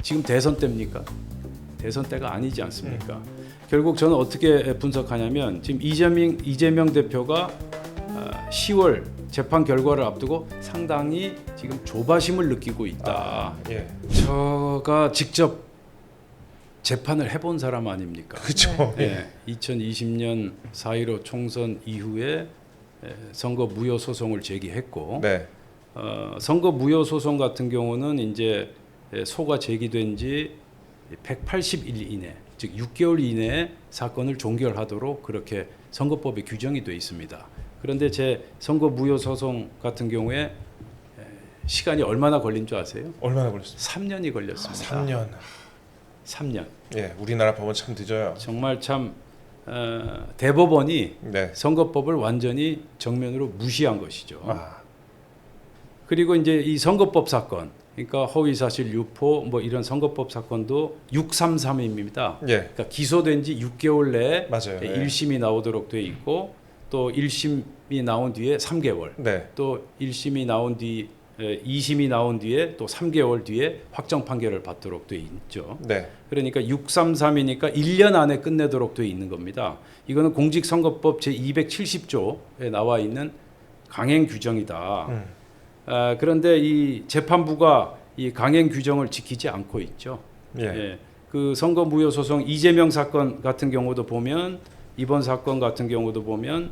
지금 대선 때입니까? 대선 때가 아니지 않습니까? 결국 저는 어떻게 분석하냐면 지금 이재명 대표가 10월 재판 결과를 앞두고 상당히 지금 조바심을 느끼고 있다. 예. 저가 직접 재판을 해본 사람 아닙니까? 그렇죠. 네. 2020년 4.15 총선 이후에 선거 무효 소송을 제기했고 네. 선거 무효 소송 같은 경우는 이제 소가 제기된 지 180일 이내, 즉 6개월 이내에 사건을 종결하도록 그렇게 선거법에 규정이 되어 있습니다. 그런데 제 선거 무효 소송 같은 경우에 시간이 얼마나 걸린 줄 아세요? 얼마나 걸렸습니까? 3년이 걸렸습니다. 3년. 3년. 예, 우리나라 법은 참 늦어요. 정말 참 대법원이 네. 선거법을 완전히 정면으로 무시한 것이죠. 아, 그리고 이제 이 선거법 사건, 그러니까 허위사실 유포 뭐 이런 선거법 사건도 633입니다. 예, 그러니까 기소된 지 6개월 내에 맞아요. 예. 1심이 나오도록 돼 있고 또 1심이 나온 뒤에 3개월, 네, 또 1심이 나온 뒤 2심이 나온 뒤에 또 3개월 뒤에 확정 판결을 받도록 돼 있죠. 네, 그러니까 633이니까 1년 안에 끝내도록 돼 있는 겁니다. 이거는 공직선거법 제270조에 나와 있는 강행 규정이다. 그런데 이 재판부가 이 강행 규정을 지키지 않고 있죠. 예, 그 선거 무효 소송 이재명 사건 같은 경우도 보면 이번 사건 같은 경우도 보면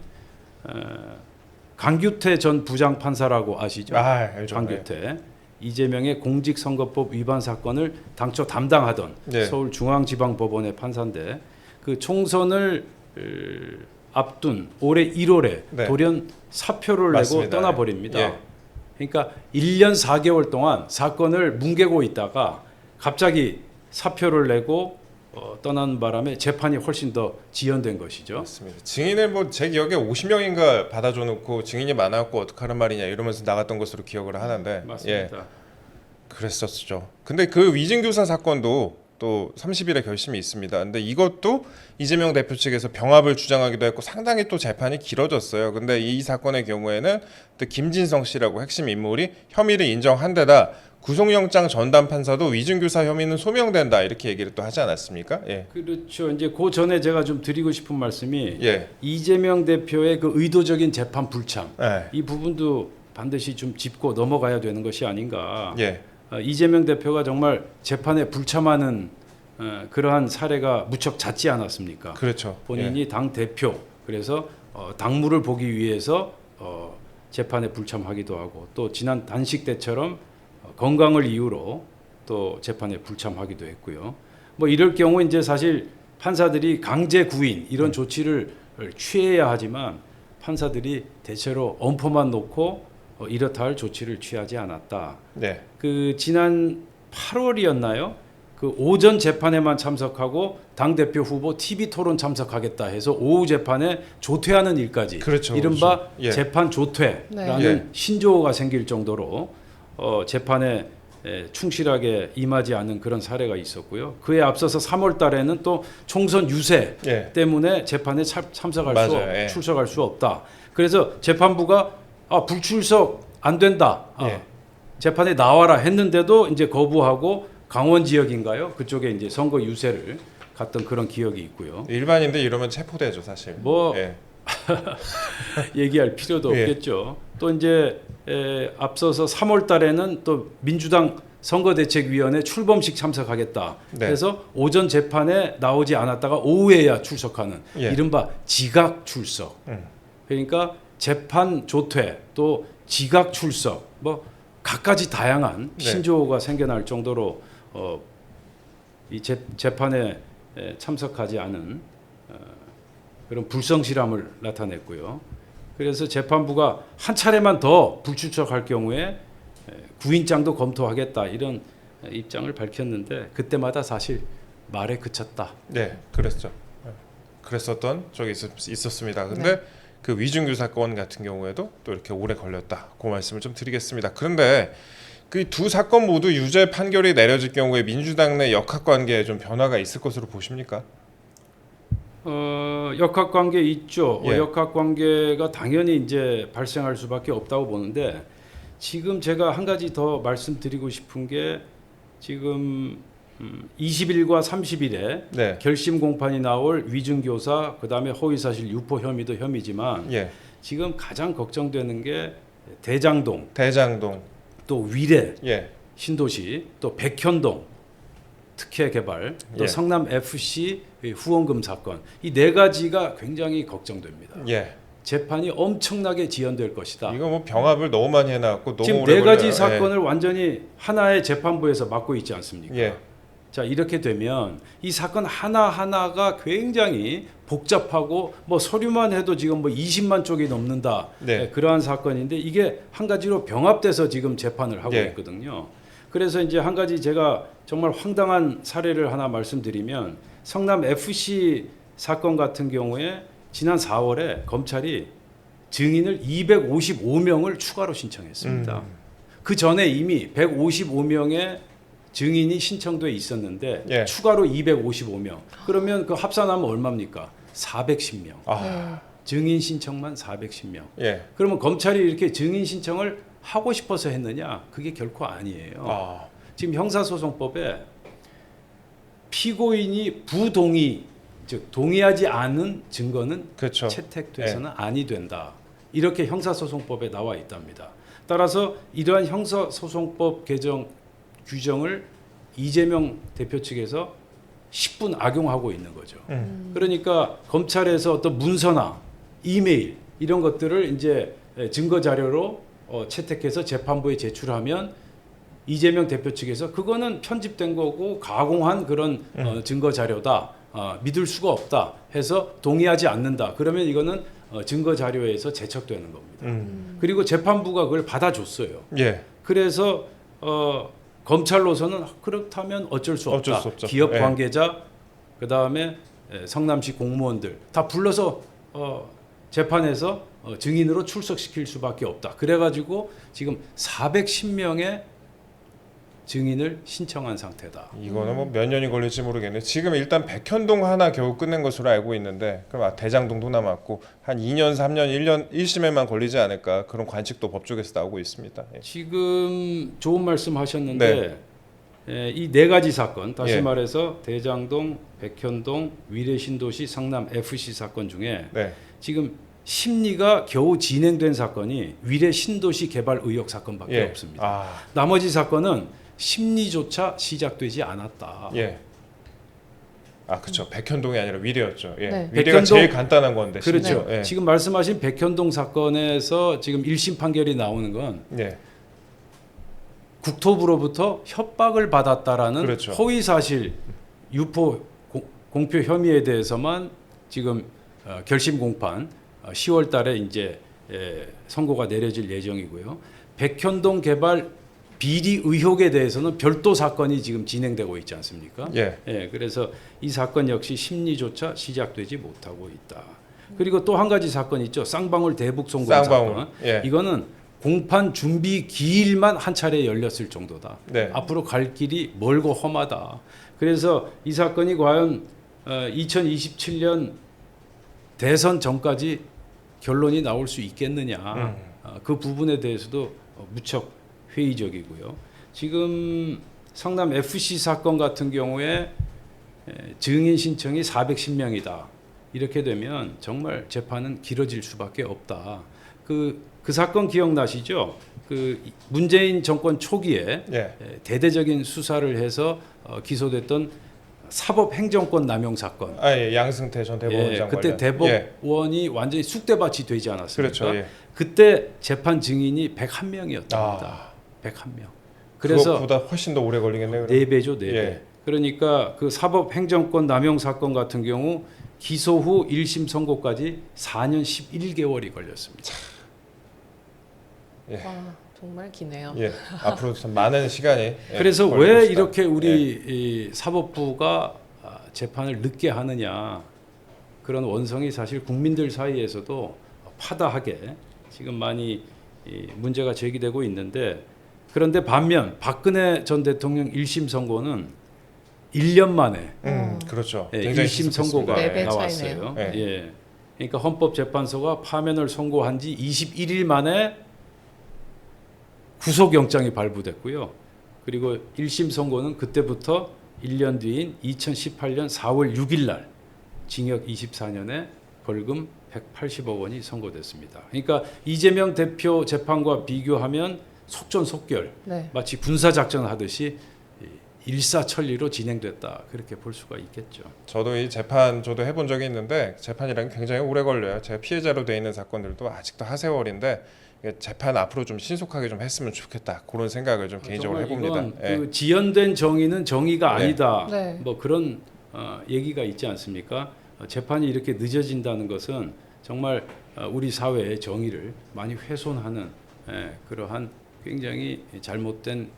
강규태 전 부장 판사라고 아시죠? 아, 알죠. 강규태 이재명의 공직선거법 위반 사건을 당초 담당하던 네. 서울중앙지방법원의 판사인데 그 총선을 앞둔 올해 1월에 네. 돌연 사표를 맞습니다. 내고 떠나버립니다. 예. 그러니까 1년 4개월 동안 사건을 뭉개고 있다가 갑자기 사표를 내고 떠난 바람에 재판이 훨씬 더 지연된 것이죠. 맞습니다. 증인을 뭐 제 기억에 50명인가 받아줘 놓고 증인이 많아갖고 어떡하는 말이냐 이러면서 나갔던 것으로 기억을 하는데 맞습니다. 예, 그랬었죠. 근데 그 위증교사 사건도 또 30일에 결심이 있습니다. 근데 이것도 이재명 대표 측에서 병합을 주장하기도 했고 상당히 또 재판이 길어졌어요. 근데 이 사건의 경우에는 또 김진성 씨라고 핵심 인물이 혐의를 인정한 데다 구속영장 전담 판사도 위증교사 혐의는 소명된다 이렇게 얘기를 또 하지 않았습니까? 예. 그렇죠. 이제 그 전에 제가 좀 드리고 싶은 말씀이 예. 이재명 대표의 그 의도적인 재판 불참 예. 이 부분도 반드시 좀 짚고 넘어가야 되는 것이 아닌가. 예. 이재명 대표가 정말 재판에 불참하는 그러한 사례가 무척 잦지 않았습니까? 그렇죠. 본인이 당 대표 그래서 당무를 보기 위해서 재판에 불참하기도 하고 또 지난 단식 때처럼 건강을 이유로 또 재판에 불참하기도 했고요. 뭐 이럴 경우 이제 사실 판사들이 강제 구인 이런 조치를 취해야 하지만 판사들이 대체로 엄포만 놓고 이렇다 할 조치를 취하지 않았다. 네. 그 지난 8월이었나요? 그 오전 재판에만 참석하고 당 대표 후보 TV 토론 참석하겠다 해서 오후 재판에 조퇴하는 일까지 그렇죠, 이른바 그렇죠. 예. 재판 조퇴라는 네. 신조어가 생길 정도로 재판에 충실하게 임하지 않는 그런 사례가 있었고요. 그에 앞서서 3월 달에는 또 총선 유세 예. 때문에 재판에 참석할 맞아요. 예. 출석할 수 없다. 그래서 재판부가 불출석 안 된다. 예. 재판에 나와라 했는데도 이제 거부하고 강원 지역인가요? 그쪽에 이제 선거 유세를 갔던 그런 기억이 있고요. 일반인들 이러면 체포되죠, 사실. 뭐 예. 얘기할 필요도 예. 없겠죠. 또 이제 앞서서 3월 달에는 또 민주당 선거대책위원회 출범식 참석하겠다. 네. 그래서 오전 재판에 나오지 않았다가 오후에야 출석하는 예. 이른바 지각 출석. 그러니까 재판 조퇴 또 지각 출석 뭐 갖가지 다양한 네. 신조어가 생겨날 정도로 이 재판에 참석하지 않은 그런 불성실함을 나타냈고요. 그래서 재판부가 한 차례만 더 불출석할 경우에 구인장도 검토하겠다 이런 입장을 밝혔는데 그때마다 사실 말에 그쳤다. 네, 그랬죠. 그랬었던 적이 있었습니다. 근데 그 위증교 사건 같은 경우에도 또 이렇게 오래 걸렸다. 그 말씀을 좀 드리겠습니다. 그런데 그 두 사건 모두 유죄 판결이 내려질 경우에 민주당 내 역학관계에 좀 변화가 있을 것으로 보십니까? 역학관계 있죠. 예. 역학관계가 당연히 이제 발생할 수밖에 없다고 보는데 지금 제가 한 가지 더 말씀드리고 싶은 게 지금 20일과 30일에 네. 결심 공판이 나올 위증교사 그다음에 허위사실 유포 혐의도 혐의지만 예. 지금 가장 걱정되는 게 대장동, 대장동. 또 위례, 예. 신도시, 또 백현동 특혜 개발, 또 예. 성남 FC 후원금 사건 이 네 가지가 굉장히 걱정됩니다. 예. 재판이 엄청나게 지연될 것이다. 이거 뭐 병합을 너무 많이 해놨고 너무 지금 오래 네 가지 걸려요. 사건을 완전히 하나의 재판부에서 맡고 있지 않습니까? 예. 자 이렇게 되면 이 사건 하나 하나가 굉장히 복잡하고 뭐 서류만 해도 지금 뭐 20만 쪽이 넘는다. 네. 그러한 사건인데 이게 한 가지로 병합돼서 지금 재판을 하고 예. 있거든요. 그래서 이제 한 가지 제가 정말 황당한 사례를 하나 말씀드리면 성남 FC 사건 같은 경우에 지난 4월에 검찰이 증인을 255명을 추가로 신청했습니다. 그 전에 이미 155명의 증인이 신청돼 있었는데 예. 추가로 255명. 그러면 그 합산하면 얼마입니까? 410명. 아. 증인 신청만 410명. 예. 그러면 검찰이 이렇게 증인 신청을 하고 싶어서 했느냐? 그게 결코 아니에요. 아. 지금 형사소송법에 피고인이 부동의, 즉 동의하지 않은 증거는 그렇죠. 채택돼서는 아니 된다. 이렇게 형사소송법에 나와 있답니다. 따라서 이러한 형사소송법 개정 규정을 이재명 대표 측에서 10분 악용하고 있는 거죠. 그러니까 검찰에서 어떤 문서나 이메일 이런 것들을 이제 증거 자료로 채택해서 재판부에 제출하면 이재명 대표 측에서 그거는 편집된 거고 가공한 그런 증거 자료다. 믿을 수가 없다 해서 동의하지 않는다. 그러면 이거는 증거 자료에서 제척되는 겁니다. 그리고 재판부가 그걸 받아줬어요. 예. 그래서 검찰로서는 그렇다면 어쩔 수 어쩔 없다. 수 없죠. 기업 예. 관계자 그다음에 성남시 공무원들 다 불러서 재판에서 증인으로 출석시킬 수밖에 없다. 그래가지고 지금 410명의 증인을 신청한 상태다. 이거는 뭐 몇 년이 걸릴지 모르겠네. 지금 일단 백현동 하나 겨우 끝낸 것으로 알고 있는데 그럼 대장동도 남았고 한 2년, 3년, 1년 1심에만 걸리지 않을까 그런 관측도 법조계에서 나오고 있습니다. 예. 지금 좋은 말씀하셨는데 이 네 가지 사건 다시 예. 말해서 대장동, 백현동, 위례 신도시, 성남 FC 사건 중에 네. 지금 심리가 겨우 진행된 사건이 위례 신도시 개발 의혹 사건밖에 예. 없습니다. 아. 나머지 사건은 심리조차 시작되지 않았다. 예. 아, 그렇죠. 백현동이 아니라 위례였죠. 예. 네. 위례가 백현동- 제일 간단한 건데. 그렇죠. 심지어. 예. 지금 말씀하신 백현동 사건에서 지금 1심 판결이 나오는 건 예. 국토부로부터 협박을 받았다라는 그렇죠. 허위 사실 유포 공표 혐의에 대해서만 지금 결심 공판 10월 달에 이제 선고가 내려질 예정이고요. 백현동 개발 비리 의혹에 대해서는 별도 사건이 지금 진행되고 있지 않습니까? 예. 그래서 이 사건 역시 심리조차 시작되지 못하고 있다. 그리고 또 한 가지 사건 있죠. 쌍방울 대북 송금 쌍방울. 사건. 예. 이거는 공판 준비 기일만 한 차례 열렸을 정도다. 네. 앞으로 갈 길이 멀고 험하다. 그래서 이 사건이 과연 2027년 대선 전까지 결론이 나올 수 있겠느냐. 그 부분에 대해서도 무척 회의적이고요. 지금 성남 FC 사건 같은 경우에 증인 신청이 410명이다. 이렇게 되면 정말 재판은 길어질 수밖에 없다. 그 사건 기억나시죠? 그 문재인 정권 초기에 예. 대대적인 수사를 해서 기소됐던 사법행정권 남용 사건. 아, 예. 양승태 전 대법원장 그때 관련. 예. 대법원이 완전히 쑥대밭이 되지 않았습니까? 그렇죠. 예. 그때 재판 증인이 101명이었답니다. 아. 101명. 그래서 그것보다 훨씬 더 오래 걸리겠네요. 그럼. 4배죠, 4배. 예. 그러니까 그 사법행정권 남용 사건 같은 경우 기소 후 1심 선고까지 4년 11개월이 걸렸습니다. 예. 와, 정말 기네요. 예. 앞으로 참 많은 시간이 예, 그래서 걸릴 왜 것이다. 이렇게 우리 예. 이 사법부가 재판을 늦게 하느냐 그런 원성이 사실 국민들 사이에서도 파다하게 지금 많이 문제가 제기되고 있는데 그런데 반면 박근혜 전 대통령 1심 선고는 1년 만에 그렇죠. 예, 굉장히 1심 선고가 네 배 나왔어요. 차이네요. 예. 예. 그러니까 헌법재판소가 파면을 선고한 지 21일 만에 구속영장이 발부됐고요. 그리고 1심 선고는 그때부터 1년 뒤인 2018년 4월 6일 날 징역 24년에 벌금 180억 원이 선고됐습니다. 그러니까 이재명 대표 재판과 비교하면 속전속결, 네. 마치 군사작전 하듯이 일사천리로 진행됐다, 그렇게 볼 수가 있겠죠. 저도 이 재판 저도 해본 적이 있는데 재판이란 게 굉장히 오래 걸려요. 제가 피해자로 돼 있는 사건들도 아직도 하세월인데 재판 앞으로 좀 신속하게 좀 했으면 좋겠다, 그런 생각을 좀 개인적으로 해봅니다. 이건 그 지연된 정의는 정의가 네. 아니다. 네. 뭐 그런 얘기가 있지 않습니까? 재판이 이렇게 늦어진다는 것은 정말 우리 사회의 정의를 많이 훼손하는 그러한 굉장히 잘못된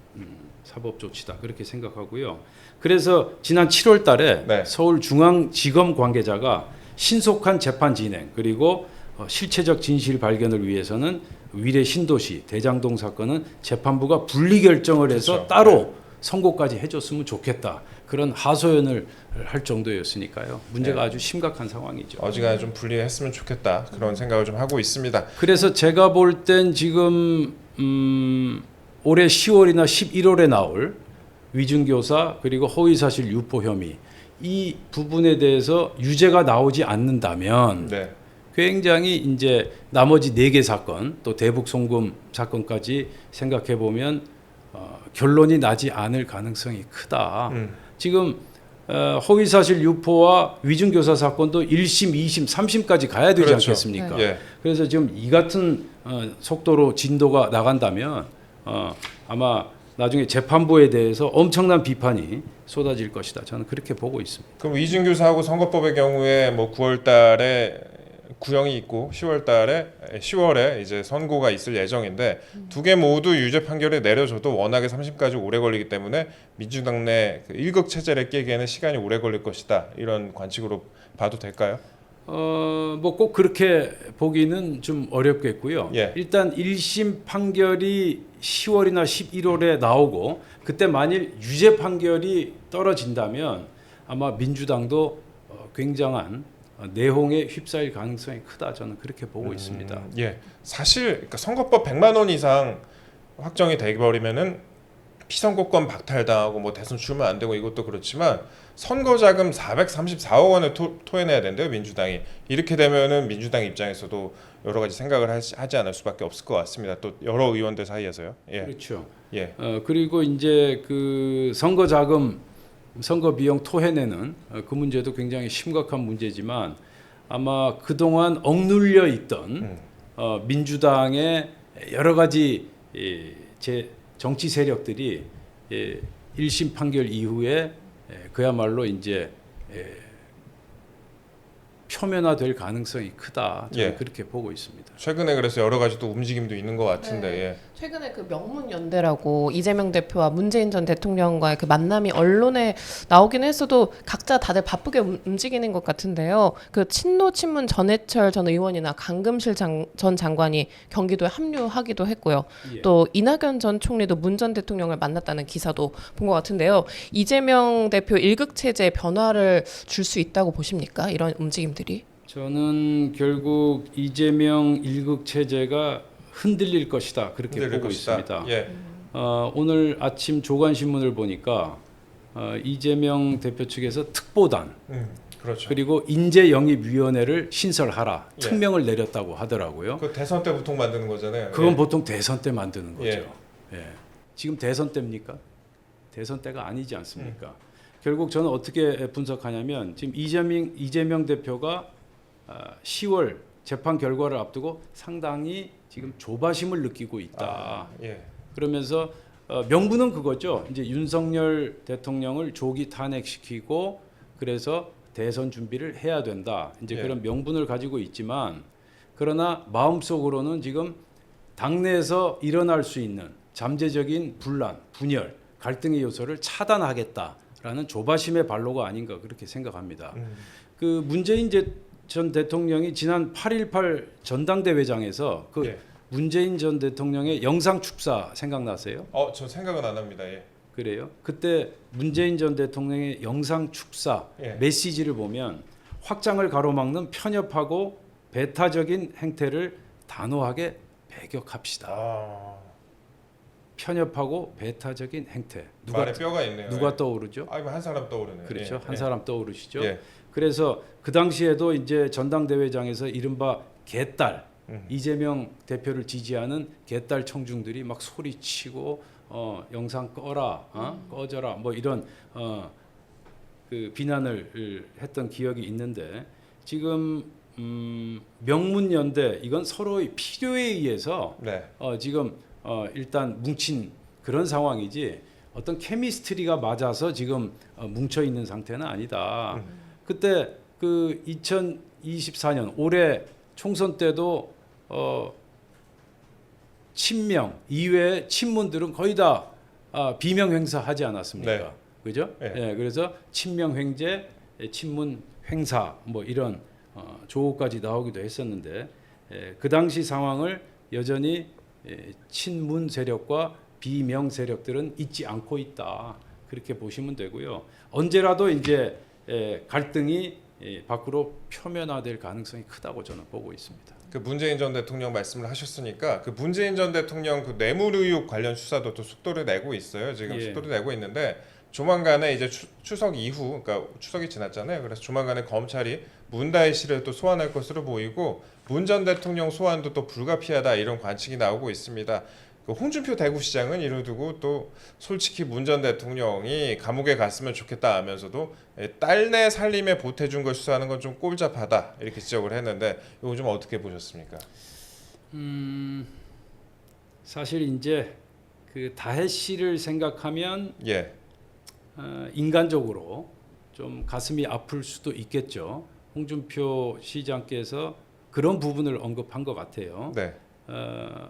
사법 조치다, 그렇게 생각하고요. 그래서 지난 7월 달에 네. 서울중앙지검 관계자가 신속한 재판 진행 그리고 실체적 진실 발견을 위해서는 위례 신도시 대장동 사건은 재판부가 분리 결정을 해서 그렇죠. 따로 네. 선고까지 해줬으면 좋겠다, 그런 하소연을 할 정도였으니까요. 문제가 네. 아주 심각한 상황이죠. 어지간히 좀 분리했으면 좋겠다, 그런 생각을 좀 하고 있습니다. 그래서 제가 볼 땐 지금 올해 10월이나 11월에 나올 위증교사 그리고 허위사실 유포 혐의, 이 부분에 대해서 유죄가 나오지 않는다면 네. 굉장히 이제 나머지 4개 사건 또 대북 송금 사건까지 생각해 보면 결론이 나지 않을 가능성이 크다. 지금 허위사실 유포와 위증교사 사건도 1심, 2심, 3심까지 가야 되지 그렇죠. 않겠습니까? 예. 그래서 지금 이 같은 속도로 진도가 나간다면 아마 나중에 재판부에 대해서 엄청난 비판이 쏟아질 것이다, 저는 그렇게 보고 있습니다. 그럼 이준규사하고 선거법의 경우에 뭐 9월달에 구형이 있고 10월에 이제 선고가 있을 예정인데 두 개 모두 유죄 판결이 내려져도 워낙에 3심까지 오래 걸리기 때문에 민주당 내 그 일극 체제를 깨기에는 시간이 오래 걸릴 것이다, 이런 관측으로 봐도 될까요? 뭐 꼭 그렇게 보기는 좀 어렵겠고요. 예. 일단 1심 판결이 10월이나 11월에 나오고 그때 만일 유죄 판결이 떨어진다면 아마 민주당도 굉장한 내홍에 휩싸일 가능성이 크다, 저는 그렇게 보고 있습니다. 예, 사실 그러니까 선거법 100만 원 이상 확정이 돼버리면은 피선거권 박탈당하고 뭐 대선 출마 안 되고, 이것도 그렇지만 선거자금 434억 원을 토해내야 된대요, 민주당이. 이렇게 되면은 민주당 입장에서도 여러 가지 생각을 하지 않을 수밖에 없을 것 같습니다. 또 여러 의원들 사이에서요. 예, 그렇죠. 예, 그리고 이제 그 선거 자금, 선거 비용 토해내는 그 문제도 굉장히 심각한 문제지만 아마 그동안 억눌려 있던 민주당의 여러 가지 정치 세력들이 1심 판결 이후에 그야말로 이제 표면화될 가능성이 크다, 저는 예. 그렇게 보고 있습니다. 최근에 그래서 여러 가지 또 움직임도 있는 것 같은데. 네. 예. 최근에 그 명문 연대라고 이재명 대표와 문재인 전 대통령과의 그 만남이 언론에 나오긴 했어도 각자 다들 바쁘게 움직이는 것 같은데요. 그 친노 친문 전해철 전 의원이나 강금실 전 장관이 경기도에 합류하기도 했고요. 예. 또 이낙연 전 총리도 문 전 대통령을 만났다는 기사도 본 것 같은데요. 이재명 대표 일극 체제에 변화를 줄 수 있다고 보십니까? 이런 움직임들이? 저는 결국 이재명 일극 체제가 흔들릴 것이다, 그렇게 흔들릴 보고 것이다. 있습니다. 예. 오늘 아침 조간신문을 보니까 이재명 대표 측에서 특보단 그렇죠. 그리고 인재영입위원회를 신설하라, 예. 특명을 내렸다고 하더라고요. 그 대선 때 보통 만드는 거잖아요. 그건 예. 보통 대선 때 만드는 거죠. 예. 예. 지금 대선 때입니까? 대선 때가 아니지 않습니까? 결국 저는 어떻게 분석하냐면 지금 이재명 대표가 10월 재판 결과를 앞두고 상당히 지금 조바심을 느끼고 있다. 예. 그러면서 명분은 그거죠. 이제 윤석열 대통령을 조기 탄핵시키고 그래서 대선 준비를 해야 된다. 이제 예. 그런 명분을 가지고 있지만 그러나 마음속으로는 지금 당내에서 일어날 수 있는 잠재적인 분란, 분열, 갈등의 요소를 차단하겠다라는 조바심의 발로가 아닌가, 그렇게 생각합니다. 그 문재인 전 대통령이 지난 8.18 전당대회장에서 그 예. 문재인 전 대통령의 영상 축사 생각나세요? 저 생각은 안 합니다. 예. 그래요? 그때 문재인 전 대통령의 영상 축사 예. 메시지를 보면 확장을 가로막는 편협하고 배타적인 행태를 단호하게 배격합시다. 편협하고 배타적인 행태. 말에 뼈가 있네요. 누가 예. 떠오르죠? 아이고 한 사람 떠오르네요. 그렇죠. 예. 한 사람 떠오르시죠. 예. 그래서 그 당시에도 이제 전당대회장에서 이른바 개딸 이재명 대표를 지지하는 개딸 청중들이 막 소리치고 영상 꺼라, 꺼져라, 뭐 이런 그 비난을 했던 기억이 있는데 지금 명문연대 이건 서로의 필요에 의해서 네. 지금 일단 뭉친 그런 상황이지 어떤 케미스트리가 맞아서 지금 뭉쳐 있는 상태는 아니다. 그때 그 2024년 올해 총선 때도 친명 이외의 친문들은 거의 다 비명 행사하지 않았습니까? 네. 그죠? 네. 예, 그래서 친명 횡재, 친문 횡사 뭐 이런 조어까지 나오기도 했었는데 그 당시 상황을 여전히 친문 세력과 비명 세력들은 잊지 않고 있다. 그렇게 보시면 되고요. 언제라도 이제 갈등이 밖으로 표면화될 가능성이 크다고 저는 보고 있습니다. 그 문재인 전 대통령 말씀을 하셨으니까 그 문재인 전 대통령 그 뇌물 의혹 관련 수사도 또 속도를 내고 있어요. 지금 예. 속도를 내고 있는데 조만간에 이제 추석 이후, 그러니까 추석이 지났잖아요. 그래서 조만간에 검찰이 문다혜 씨를 또 소환할 것으로 보이고 문 전 대통령 소환도 또 불가피하다 이런 관측이 나오고 있습니다. 그 홍준표 대구시장은 이를 두고 또 솔직히 문 전 대통령이 감옥에 갔으면 좋겠다 하면서도 딸내 살림에 보태준 걸 수사하는 건 좀 꼴잡하다 이렇게 지적을 했는데 이거 좀 어떻게 보셨습니까? 사실 이제 그 다혜 씨를 생각하면 예, 인간적으로 좀 가슴이 아플 수도 있겠죠. 홍준표 시장께서 그런 부분을 언급한 것 같아요. 네,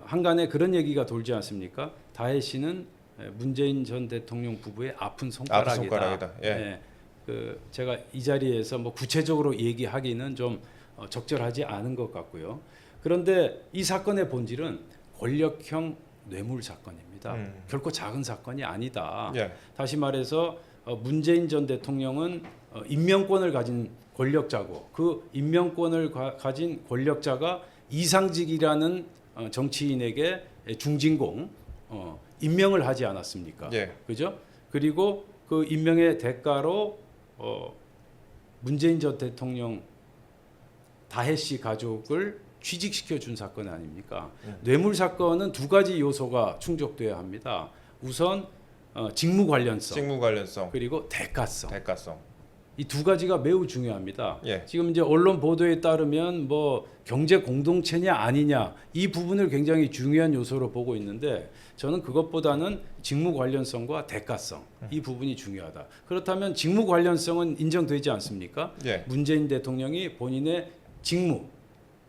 한간에 그런 얘기가 돌지 않습니까? 다혜 씨는 문재인 전 대통령 부부의 아픈 손가락이다. 아픈 손가락이다. 예. 네, 그 제가 이 자리에서 뭐 구체적으로 얘기하기는 좀 적절하지 않은 것 같고요. 그런데 이 사건의 본질은 권력형 뇌물 사건입니다. 결코 작은 사건이 아니다. 예, 다시 말해서 문재인 전 대통령은 임명권을 가진 권력자고 그 임명권을 가진 권력자가 이상직이라는 정치인에게 중진공 임명을 하지 않았습니까? 예, 그죠? 그리고 그 임명의 대가로 문재인 전 대통령 다혜 씨 가족을 취직시켜 준 사건 아닙니까? 뇌물 사건은 두 가지 요소가 충족돼야 합니다. 우선 직무 관련성 직무 관련성, 그리고 대가성. 대가성. 이 두 가지가 매우 중요합니다. 예. 지금 이제 언론 보도에 따르면 뭐 경제 공동체냐 아니냐 이 부분을 굉장히 중요한 요소로 보고 있는데 저는 그것보다는 직무 관련성과 대가성 이 부분이 중요하다. 그렇다면 직무 관련성은 인정되지 않습니까? 예, 문재인 대통령이 본인의 직무,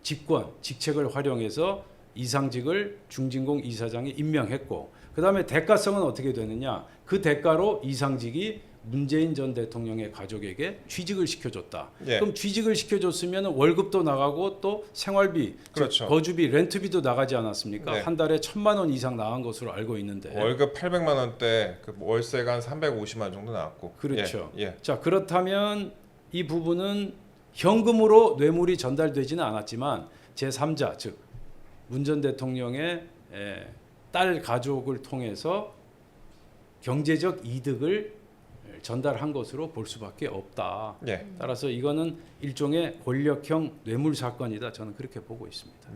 직권, 직책을 활용해서 이상직을 중진공 이사장에 임명했고 그다음에 대가성은 어떻게 되느냐? 그 대가로 이상직이 문재인 전 대통령의 가족에게 취직을 시켜줬다. 예. 그럼 취직을 시켜줬으면 월급도 나가고 또 생활비, 그렇죠. 거주비, 렌트비도 나가지 않았습니까? 네. 한 달에 1,000만 원 이상 나간 것으로 알고 있는데. 월급 800만 원대, 그 월세가 한 350만 정도 나왔고. 그렇죠. 예, 예. 자 그렇다면 이 부분은 현금으로 뇌물이 전달되지는 않았지만 제3자 즉 문 전 대통령의 딸 가족을 통해서 경제적 이득을 전달한 것으로 볼 수밖에 없다. 예. 따라서 이거는 일종의 권력형 뇌물 사건이다. 저는 그렇게 보고 있습니다.